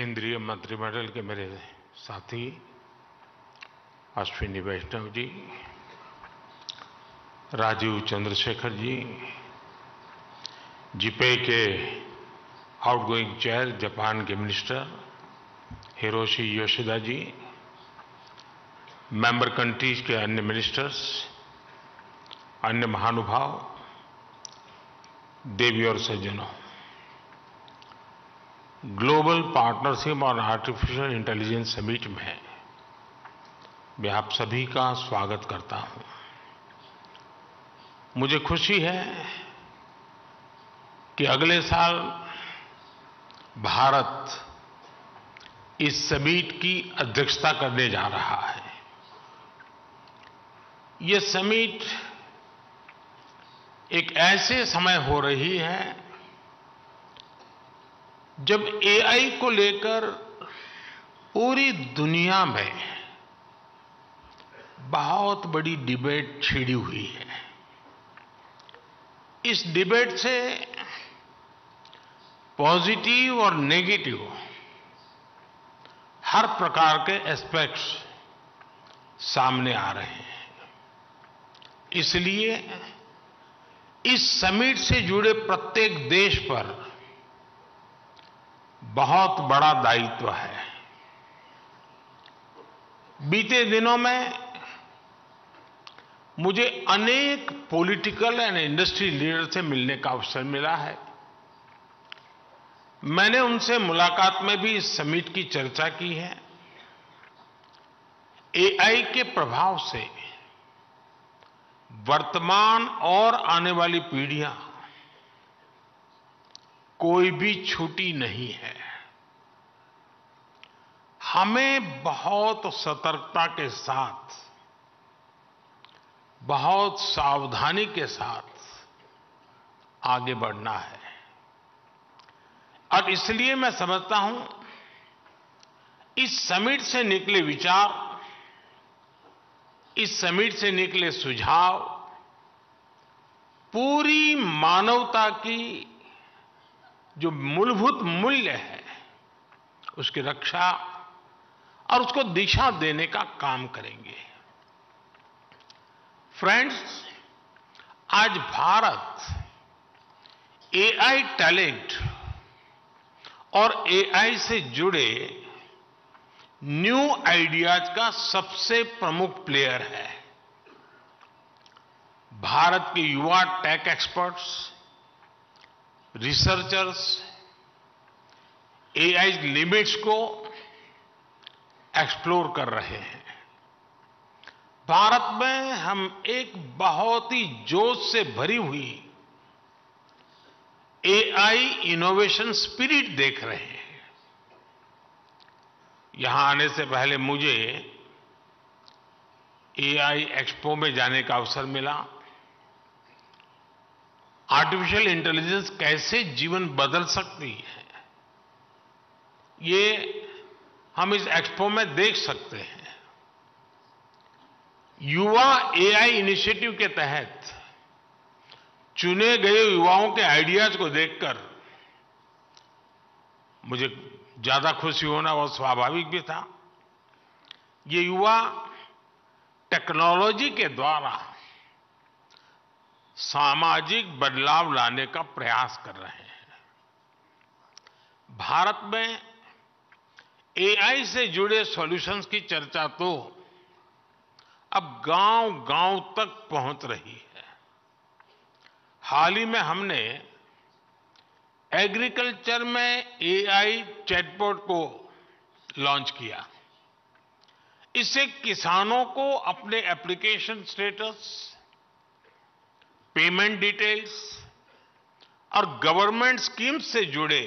केंद्रीय मंत्रिमंडल के मेरे साथी अश्विनी वैष्णव जी, राजीव चंद्रशेखर जी, जिपे के आउटगोइंग चेयर जापान के मिनिस्टर हिरोशी योशिदा जी, मेंबर कंट्रीज के अन्य मिनिस्टर्स, अन्य महानुभाव, देवी और सज्जनों, ग्लोबल पार्टनरशिप और आर्टिफिशियल इंटेलिजेंस समिट में मैं आप सभी का स्वागत करता हूं। मुझे खुशी है कि अगले साल भारत इस समिट की अध्यक्षता करने जा रहा है। ये समिट एक ऐसे समय हो रही है जब एआई को लेकर पूरी दुनिया में बहुत बड़ी डिबेट छिड़ी हुई है। इस डिबेट से पॉजिटिव और नेगेटिव हर प्रकार के एस्पेक्ट्स सामने आ रहे हैं। इसलिए इस समिट से जुड़े प्रत्येक देश पर बहुत बड़ा दायित्व है। बीते दिनों में मुझे अनेक पॉलिटिकल एंड इंडस्ट्री लीडर से मिलने का अवसर मिला है। मैंने उनसे मुलाकात में भी इस समिट की चर्चा की है। एआई के प्रभाव से वर्तमान और आने वाली पीढ़ियां कोई भी छूटी नहीं है। हमें बहुत सतर्कता के साथ, बहुत सावधानी के साथ आगे बढ़ना है। और इसलिए मैं समझता हूं इस समिट से निकले विचार, इस समिट से निकले सुझाव पूरी मानवता की जो मूलभूत मूल्य है उसकी रक्षा और उसको दिशा देने का काम करेंगे। फ्रेंड्स, आज भारत एआई टैलेंट और एआई से जुड़े न्यू आइडियाज का सबसे प्रमुख प्लेयर है। भारत के युवा tech experts, researchers AI limits को एक्सप्लोर कर रहे हैं। भारत में हम एक बहुत ही जोश से भरी हुई एआई इनोवेशन स्पिरिट देख रहे हैं। यहां आने से पहले मुझे एआई एक्सपो में जाने का अवसर मिला। आर्टिफिशियल इंटेलिजेंस कैसे जीवन बदल सकती है, ये हम इस एक्सपो में देख सकते हैं। युवा एआई इनिशिएटिव के तहत चुने गए युवाओं के आइडियाज को देखकर मुझे ज्यादा खुशी होना बहुत स्वाभाविक भी था। ये युवा टेक्नोलॉजी के द्वारा सामाजिक बदलाव लाने का प्रयास कर रहे हैं। भारत में एआई से जुड़े सॉल्यूशंस की चर्चा तो अब गांव-गांव तक पहुंच रही है। हाल ही में हमने एग्रीकल्चर में एआई चैटबॉट को लॉन्च किया। इससे किसानों को अपने एप्लीकेशन स्टेटस, पेमेंट डिटेल्स और गवर्नमेंट स्कीम्स से जुड़े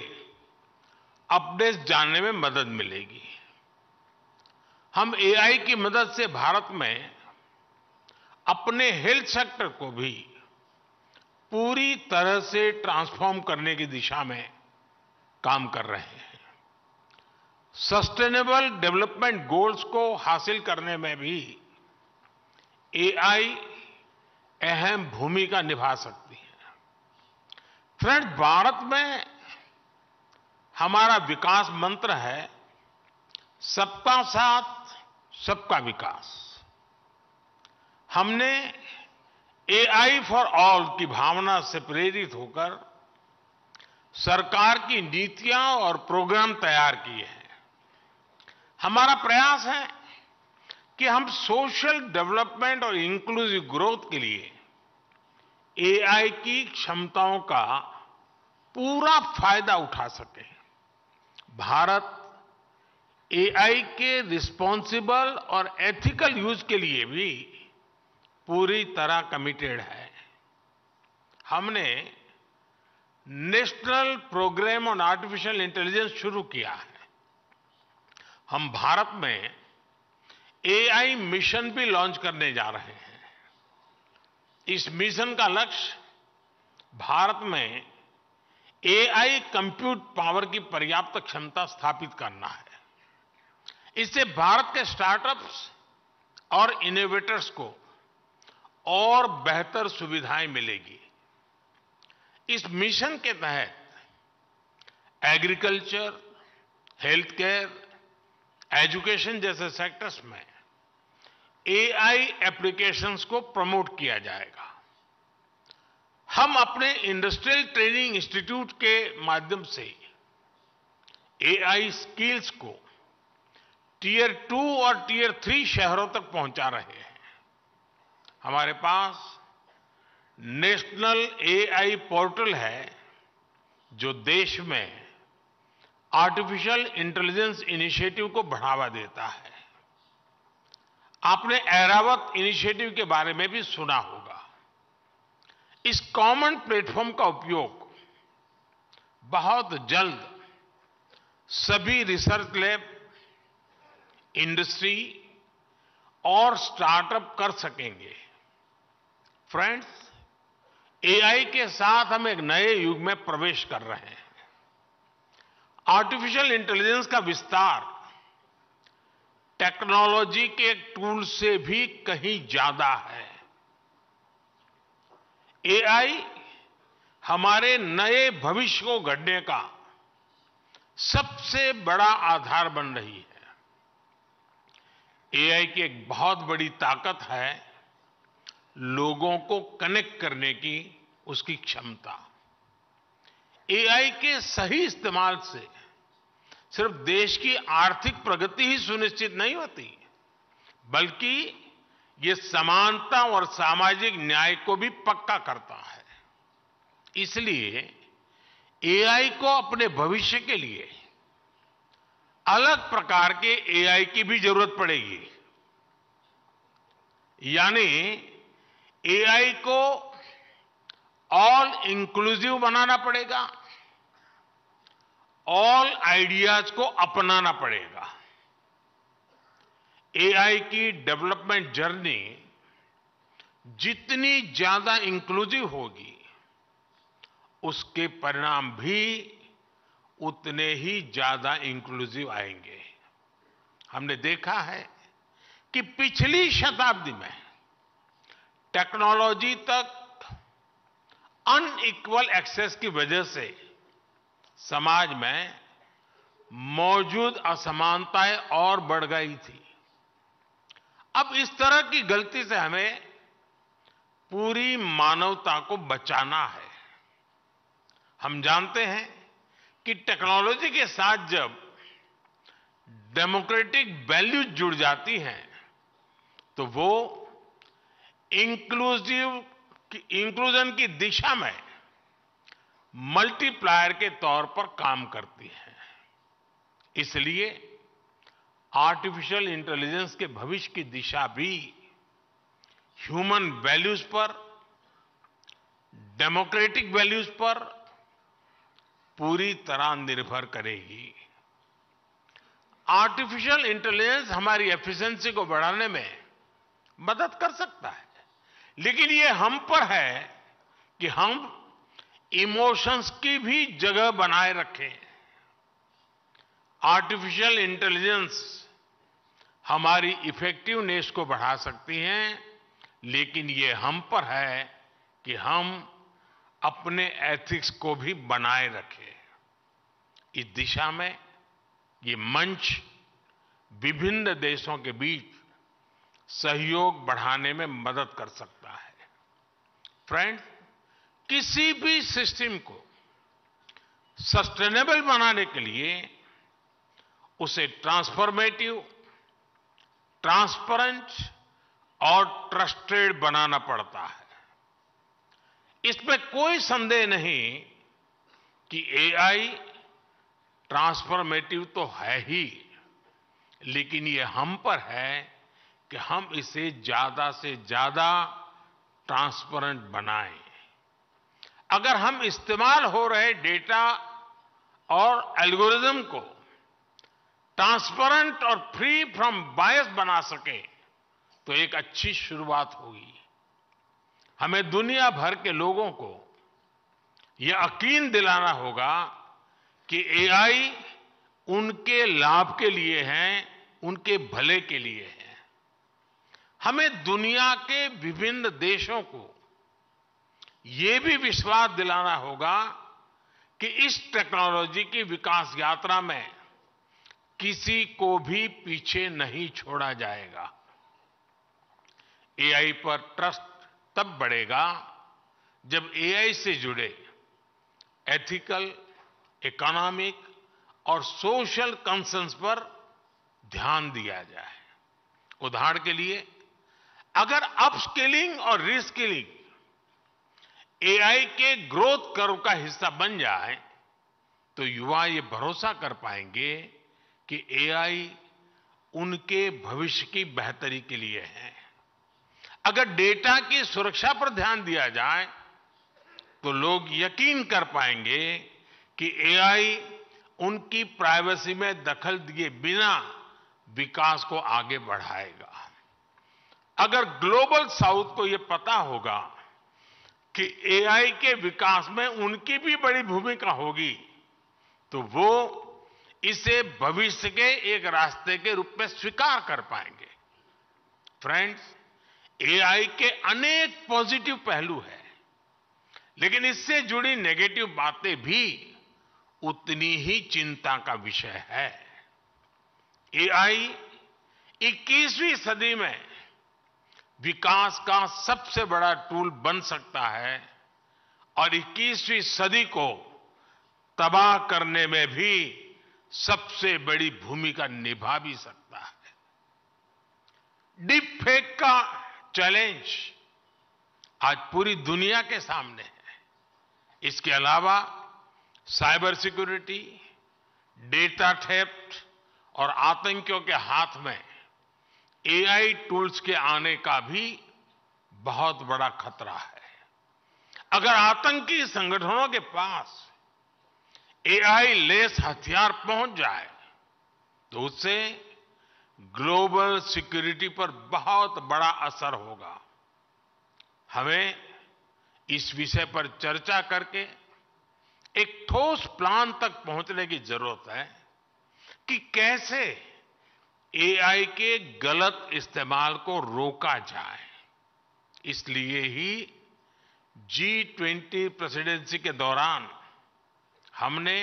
अपडेट्स जानने में मदद मिलेगी। हम एआई की मदद से भारत में अपने हेल्थ सेक्टर को भी पूरी तरह से ट्रांसफॉर्म करने की दिशा में काम कर रहे हैं। सस्टेनेबल डेवलपमेंट गोल्स को हासिल करने में भी एआई अहम भूमिका निभा सकती है। फ्रेंड्स, भारत में हमारा विकास मंत्र है सबका साथ सबका विकास। हमने एआई फॉर ऑल की भावना से प्रेरित होकर सरकार की नीतियां और प्रोग्राम तैयार किए हैं। हमारा प्रयास है कि हम सोशल डेवलपमेंट और इंक्लूसिव ग्रोथ के लिए एआई की क्षमताओं का पूरा फायदा उठा सकें। भारत एआई के रिस्पॉन्सिबल और एथिकल यूज के लिए भी पूरी तरह कमिटेड है। हमने national programme on artificial intelligence शुरू किया है। हम भारत में एआई मिशन भी लॉन्च करने जा रहे हैं। इस मिशन का लक्ष्य भारत में एआई कंप्यूट पावर की पर्याप्त क्षमता स्थापित करना है। इससे भारत के स्टार्टअप्स और इनोवेटर्स को और बेहतर सुविधाएं मिलेगी। इस मिशन के तहत एग्रीकल्चर, हेल्थ केयर, एजुकेशन जैसे सेक्टर्स में एआई एप्लीकेशंस को प्रमोट किया जाएगा। हम अपने इंडस्ट्रियल ट्रेनिंग इंस्टीट्यूट के माध्यम से एआई स्किल्स को टियर 2 और टियर 3 शहरों तक पहुंचा रहे हैं। हमारे पास नेशनल एआई पोर्टल है जो देश में आर्टिफिशियल इंटेलिजेंस इनिशिएटिव को बढ़ावा देता है। आपने ऐरावत इनिशिएटिव के बारे में भी सुना होगा। इस कॉमन प्लेटफॉर्म का उपयोग बहुत जल्द सभी रिसर्च लैब, इंडस्ट्री और स्टार्टअप कर सकेंगे। फ्रेंड्स, एआई के साथ हम एक नए युग में प्रवेश कर रहे हैं। आर्टिफिशियल इंटेलिजेंस का विस्तार टेक्नोलॉजी के टूल से भी कहीं ज्यादा है। एआई हमारे नए भविष्य को गढ़ने का सबसे बड़ा आधार बन रही है। एआई की एक बहुत बड़ी ताकत है लोगों को कनेक्ट करने की उसकी क्षमता। एआई के सही इस्तेमाल से सिर्फ देश की आर्थिक प्रगति ही सुनिश्चित नहीं होती, बल्कि ये समानता और सामाजिक न्याय को भी पक्का करता है। इसलिए एआई को अपने भविष्य के लिए अलग प्रकार के एआई की भी जरूरत पड़ेगी। यानी एआई को ऑल इंक्लूसिव बनाना पड़ेगा, ऑल आइडियाज को अपनाना पड़ेगा। एआई की डेवलपमेंट जर्नी जितनी ज्यादा इंक्लूसिव होगी, उसके परिणाम भी उतने ही ज्यादा इंक्लूसिव आएंगे। हमने देखा है कि पिछली शताब्दी में टेक्नोलॉजी तक अनइक्वल एक्सेस की वजह से समाज में मौजूद असमानताएं और बढ़ गई थी। अब इस तरह की गलती से हमें पूरी मानवता को बचाना है। हम जानते हैं कि टेक्नोलॉजी के साथ जब डेमोक्रेटिक वैल्यूज जुड़ जाती हैं तो वो इंक्लूजन की दिशा में मल्टीप्लायर के तौर पर काम करती है। इसलिए आर्टिफिशियल इंटेलिजेंस के भविष्य की दिशा भी ह्यूमन वैल्यूज पर, डेमोक्रेटिक वैल्यूज पर पूरी तरह निर्भर करेगी। आर्टिफिशियल इंटेलिजेंस हमारी एफिशिएंसी को बढ़ाने में मदद कर सकता है, लेकिन ये हम पर है कि हम इमोशंस की भी जगह बनाए रखें। आर्टिफिशियल इंटेलिजेंस हमारी इफेक्टिवनेस को बढ़ा सकती है, लेकिन ये हम पर है कि हम अपने एथिक्स को भी बनाए रखें। इस दिशा में ये मंच विभिन्न देशों के बीच सहयोग बढ़ाने में मदद कर सकता है। फ्रेंड्स, किसी भी सिस्टम को सस्टेनेबल बनाने के लिए उसे ट्रांसफॉर्मेटिव, ट्रांसपेरेंट और ट्रस्टेड बनाना पड़ता है। इसमें कोई संदेह नहीं कि एआई ट्रांसफॉर्मेटिव तो है ही, लेकिन ये हम पर है कि हम इसे ज्यादा से ज्यादा ट्रांसपेरेंट बनाएं। अगर हम इस्तेमाल हो रहे डेटा और एल्गोरिदम को ट्रांसपेरेंट और फ्री फ्रॉम बायस बना सके तो एक अच्छी शुरुआत होगी। हमें दुनिया भर के लोगों को यह यकीन दिलाना होगा कि एआई उनके लाभ के लिए है, उनके भले के लिए है। हमें दुनिया के विभिन्न देशों को यह भी विश्वास दिलाना होगा कि इस टेक्नोलॉजी की विकास यात्रा में किसी को भी पीछे नहीं छोड़ा जाएगा। एआई पर ट्रस्ट तब बढ़ेगा जब एआई से जुड़े एथिकल, इकोनॉमिक और सोशल कंसर्न्स पर ध्यान दिया जाए। उदाहरण के लिए, अगर अपस्किलिंग और रीस्किलिंग एआई के ग्रोथ कर्व का हिस्सा बन जाए तो युवा ये भरोसा कर पाएंगे कि एआई उनके भविष्य की बेहतरी के लिए है। अगर डेटा की सुरक्षा पर ध्यान दिया जाए तो लोग यकीन कर पाएंगे कि एआई उनकी प्राइवेसी में दखल दिए बिना विकास को आगे बढ़ाएगा। अगर ग्लोबल साउथ को यह पता होगा कि एआई के विकास में उनकी भी बड़ी भूमिका होगी तो वो इसे भविष्य के एक रास्ते के रूप में स्वीकार कर पाएंगे। फ्रेंड्स, एआई के अनेक पॉजिटिव पहलू हैं, लेकिन इससे जुड़ी नेगेटिव बातें भी उतनी ही चिंता का विषय है। एआई 21वीं सदी में विकास का सबसे बड़ा टूल बन सकता है और 21वीं सदी को तबाह करने में भी सबसे बड़ी भूमिका निभा भी सकता है। डीप फेक का चैलेंज आज पूरी दुनिया के सामने है। इसके अलावा साइबर सिक्योरिटी, डेटा थेफ्ट और आतंकियों के हाथ में एआई टूल्स के आने का भी बहुत बड़ा खतरा है। अगर आतंकी संगठनों के पास एआई लेस हथियार पहुंच जाए तो उससे ग्लोबल सिक्योरिटी पर बहुत बड़ा असर होगा। हमें इस विषय पर चर्चा करके एक ठोस प्लान तक पहुंचने की जरूरत है कि कैसे एआई के गलत इस्तेमाल को रोका जाए। इसलिए ही G20 प्रेसिडेंसी के दौरान हमने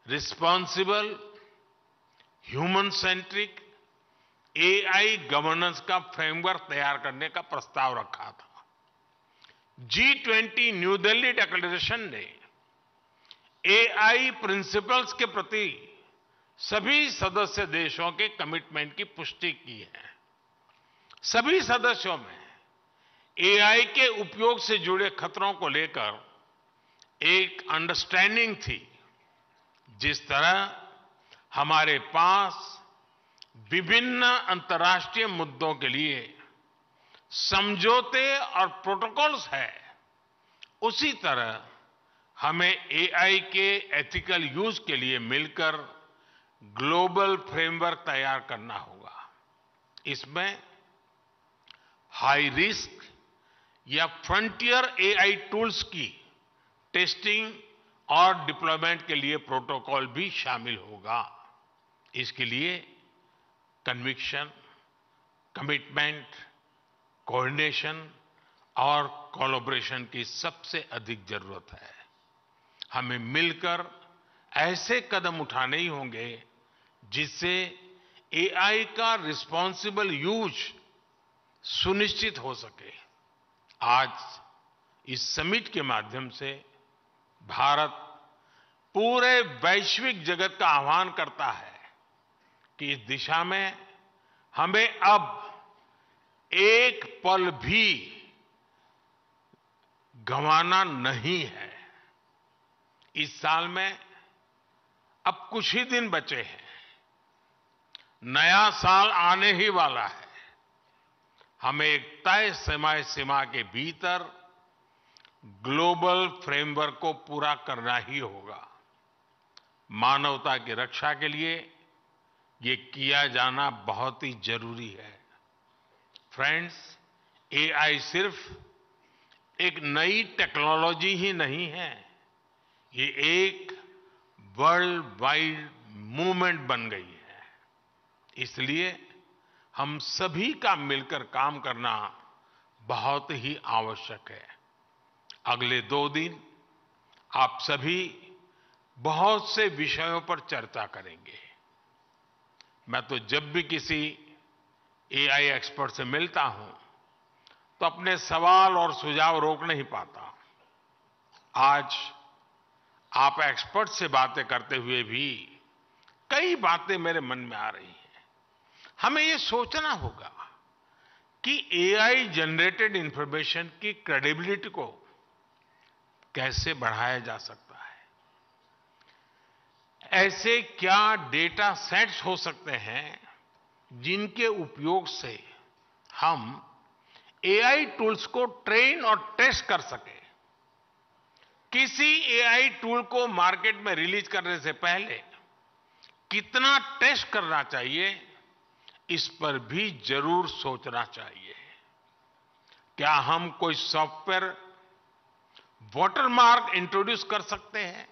responsible, human centric AI governance का फ्रेमवर्क तैयार करने का प्रस्ताव रखा था। G20 न्यू दिल्ली डिक्लेरेशन ने एआई प्रिंसिपल्स के प्रति सभी सदस्य देशों के कमिटमेंट की पुष्टि की है। सभी सदस्यों में एआई के उपयोग से जुड़े खतरों को लेकर एक अंडरस्टैंडिंग थी। जिस तरह हमारे पास विभिन्न अंतर्राष्ट्रीय मुद्दों के लिए समझौते और प्रोटोकॉल्स है, उसी तरह हमें एआई के एथिकल यूज के लिए मिलकर ग्लोबल फ्रेमवर्क तैयार करना होगा। इसमें हाई रिस्क या फ्रंटियर एआई टूल्स की टेस्टिंग और डिप्लॉयमेंट के लिए प्रोटोकॉल भी शामिल होगा। इसके लिए कन्विक्शन, कमिटमेंट, कोऑर्डिनेशन और कोलैबोरेशन की सबसे अधिक जरूरत है। हमें मिलकर ऐसे कदम उठाने ही होंगे जिससे एआई का रिस्पॉन्सिबल यूज सुनिश्चित हो सके। आज इस समिट के माध्यम से भारत पूरे वैश्विक जगत का आह्वान करता है कि इस दिशा में हमें अब एक पल भी गंवाना नहीं है। इस साल में अब कुछ ही दिन बचे हैं, नया साल आने ही वाला है। हमें एक तय समय सीमा के भीतर ग्लोबल फ्रेमवर्क को पूरा करना ही होगा। मानवता की रक्षा के लिए ये किया जाना बहुत ही जरूरी है। फ्रेंड्स, एआई सिर्फ एक नई टेक्नोलॉजी ही नहीं है, ये एक वर्ल्ड वाइड मूवमेंट बन गई है। इसलिए हम सभी का मिलकर काम करना बहुत ही आवश्यक है। अगले 2 दिन आप सभी बहुत से विषयों पर चर्चा करेंगे। मैं तो जब भी किसी एआई एक्सपर्ट से मिलता हूं तो अपने सवाल और सुझाव रोक नहीं पाता। आज आप एक्सपर्ट से बातें करते हुए भी कई बातें मेरे मन में आ रही हैं। हमें ये सोचना होगा कि एआई जनरेटेड इंफॉर्मेशन की क्रेडिबिलिटी को कैसे बढ़ाया जा सकता है। ऐसे क्या डेटा सेट्स हो सकते हैं जिनके उपयोग से हम एआई टूल्स को ट्रेन और टेस्ट कर सकें। किसी एआई टूल को मार्केट में रिलीज करने से पहले कितना टेस्ट करना चाहिए, इस पर भी जरूर सोचना चाहिए। क्या हम कोई सॉफ्टवेयर वाटरमार्क इंट्रोड्यूस कर सकते हैं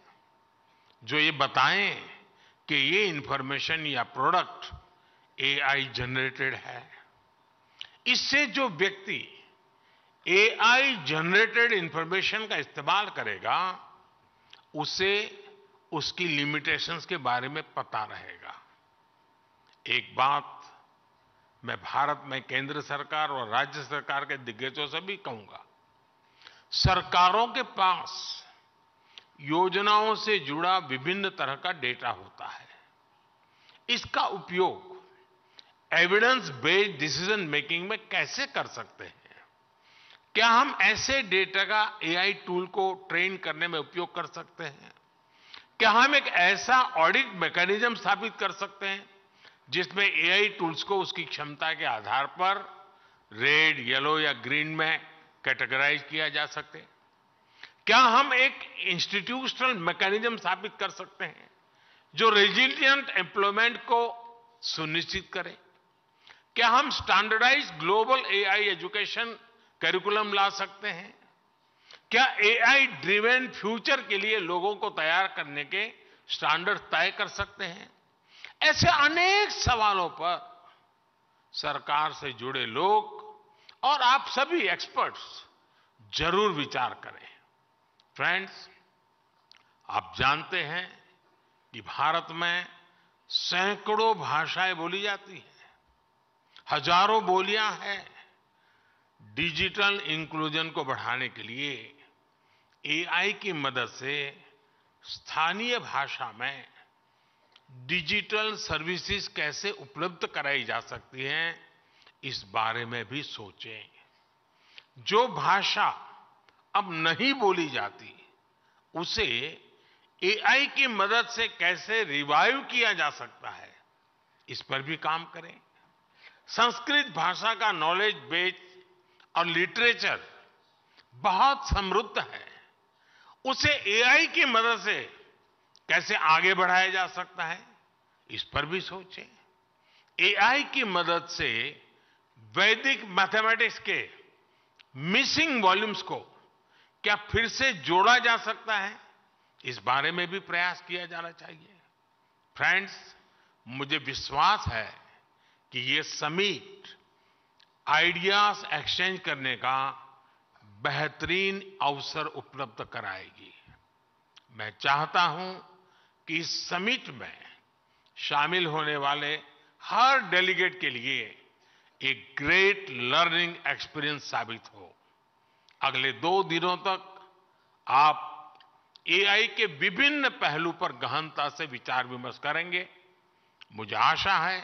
जो ये बताएं कि ये इंफॉर्मेशन या प्रोडक्ट एआई जनरेटेड है। इससे जो व्यक्ति एआई जनरेटेड इंफॉर्मेशन का इस्तेमाल करेगा उसे उसकी लिमिटेशंस के बारे में पता रहेगा। एक बात मैं भारत में केंद्र सरकार और राज्य सरकार के दिग्गजों से भी कहूंगा, सरकारों के पास योजनाओं से जुड़ा विभिन्न तरह का डेटा होता है। इसका उपयोग एविडेंस बेस्ड डिसीजन मेकिंग में कैसे कर सकते हैं? क्या हम ऐसे डेटा का एआई टूल को ट्रेन करने में उपयोग कर सकते हैं? क्या हम एक ऐसा ऑडिट मैकेनिज्म स्थापित कर सकते हैं जिसमें एआई टूल्स को उसकी क्षमता के आधार पर रेड, येलो या ग्रीन में कैटेगराइज किया जा सके? क्या हम एक इंस्टीट्यूशनल मैकेनिज्म स्थापित कर सकते हैं जो रेजिलिएंट एम्प्लॉयमेंट को सुनिश्चित करे? क्या हम standardized global AI education curriculum ला सकते हैं? क्या एआई ड्रिवन फ्यूचर के लिए लोगों को तैयार करने के स्टैंडर्ड तय कर सकते हैं? ऐसे अनेक सवालों पर सरकार से जुड़े लोग और आप सभी एक्सपर्ट्स जरूर विचार करें। फ्रेंड्स, आप जानते हैं कि भारत में सैकड़ों भाषाएं बोली जाती हैं, हजारों बोलियां हैं। डिजिटल इंक्लूजन को बढ़ाने के लिए एआई की मदद से स्थानीय भाषा में डिजिटल सर्विसेज कैसे उपलब्ध कराई जा सकती हैं, इस बारे में भी सोचें। जो भाषा अब नहीं बोली जाती उसे एआई की मदद से कैसे रिवाइव किया जा सकता है, इस पर भी काम करें। संस्कृत भाषा का नॉलेज बेस और लिटरेचर बहुत समृद्ध है, उसे एआई की मदद से कैसे आगे बढ़ाया जा सकता है, इस पर भी सोचें। एआई की मदद से वैदिक मैथमेटिक्स के मिसिंग वॉल्यूम्स को क्या फिर से जोड़ा जा सकता है, इस बारे में भी प्रयास किया जाना चाहिए। फ्रेंड्स, मुझे विश्वास है कि ये समिट आइडियाज एक्सचेंज करने का बेहतरीन अवसर उपलब्ध कराएगी। मैं चाहता हूं कि इस समिट में शामिल होने वाले हर डेलीगेट के लिए एक ग्रेट लर्निंग एक्सपीरियंस साबित हो। अगले 2 दिनों तक आप एआई के विभिन्न पहलू पर गहनता से विचार विमर्श करेंगे। मुझे आशा है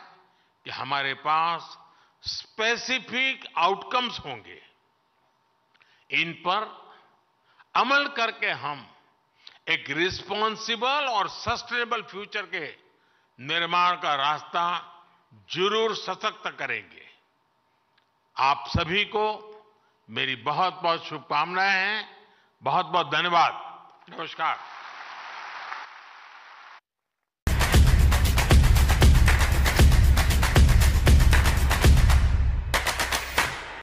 कि हमारे पास स्पेसिफिक आउटकम्स होंगे। इन पर अमल करके हम एक रिस्पॉन्सिबल और सस्टेनेबल फ्यूचर के निर्माण का रास्ता जरूर सशक्त करेंगे। आप सभी को मेरी बहुत बहुत शुभकामनाएं हैं। बहुत बहुत धन्यवाद। नमस्कार।